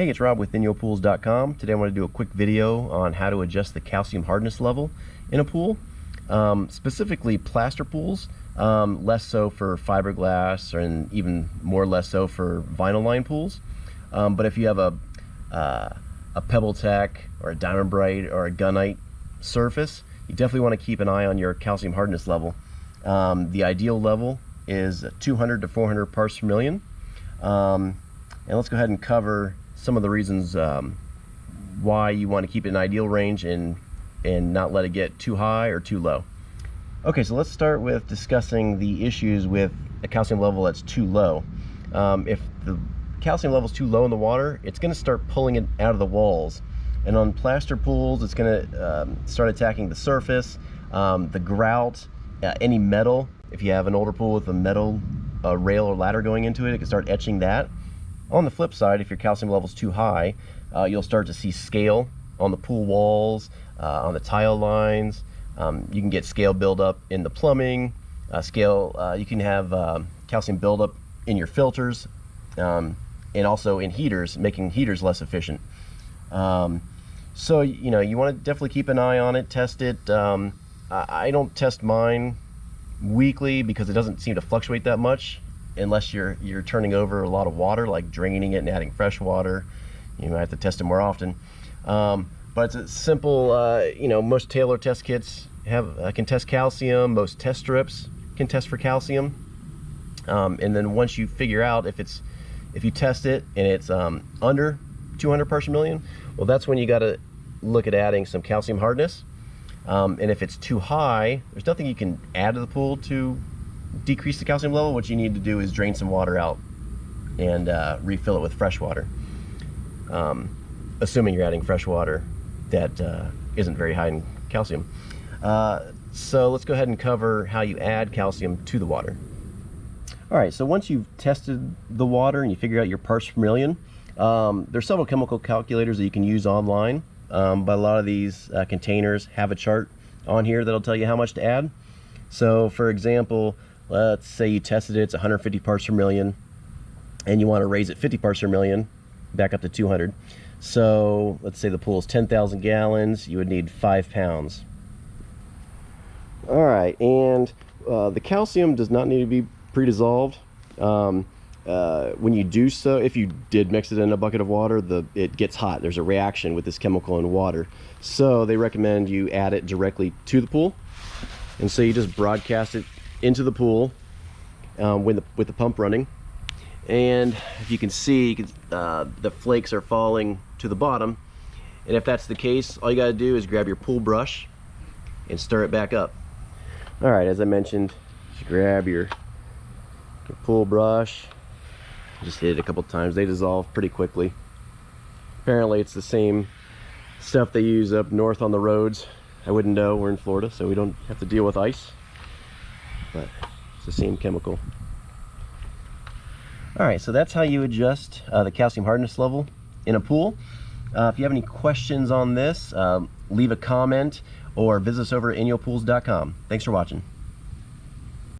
Hey, it's Rob with InyoPools.com. Today I want to do a quick video on how to adjust the calcium hardness level in a pool. Specifically plaster pools, less so for fiberglass, and even more less so for vinyl line pools. But if you have a Pebble Tech or a Diamond Bright or a Gunite surface, you definitely want to keep an eye on your calcium hardness level. The ideal level is 200 to 400 parts per million. And let's go ahead and cover some of the reasons why you want to keep it in ideal range and not let it get too high or too low. Okay, so let's start with discussing the issues with a calcium level that's too low. If the calcium level is too low in the water, it's going to start pulling it out of the walls. And on plaster pools, it's going to start attacking the surface, the grout, any metal. If you have an older pool with a metal rail or ladder going into it, it can start etching that. On the flip side, if your calcium level is too high, you'll start to see scale on the pool walls, on the tile lines. You can get scale buildup in the plumbing. You can have calcium buildup in your filters, and also in heaters, making heaters less efficient. So you want to definitely keep an eye on it, test it. I don't test mine weekly because it doesn't seem to fluctuate that much. Unless you're turning over a lot of water, like draining it and adding fresh water, you might have to test it more often. But it's a simple, most Taylor test kits can test calcium. Most test strips can test for calcium. And then once you figure out if you test it and it's under 200 parts per million, well, that's when you got to look at adding some calcium hardness. And if it's too high, there's nothing you can add to the pool to decrease the calcium level. What you need to do is drain some water out and refill it with fresh water, assuming you're adding fresh water that isn't very high in calcium. So let's go ahead and cover how you add calcium to the water. All right, so once you've tested the water and you figure out your parts per million, there's several chemical calculators that you can use online, but a lot of these containers have a chart on here that'll tell you how much to add. So for example, let's say you tested it, it's 150 parts per million, and you want to raise it 50 parts per million, back up to 200. So let's say the pool is 10,000 gallons, you would need 5 pounds. All right, and the calcium does not need to be pre-dissolved. When you do so, if you did mix it in a bucket of water, it gets hot. There's a reaction with this chemical in water. So they recommend you add it directly to the pool. And so you just broadcast it into the pool with the pump running, and if you can see, the flakes are falling to the bottom. And if that's the case, all you got to do is grab your pool brush and stir it back up. All right, as I mentioned, just grab your pool brush, just hit it a couple times. They dissolve pretty quickly. Apparently it's the same stuff they use up north on the roads. I wouldn't know, we're in Florida, so we don't have to deal with ice, but it's the same chemical. All right, so that's how you adjust the calcium hardness level in a pool. If you have any questions on this, leave a comment or visit us over at InyoPools.com. Thanks for watching.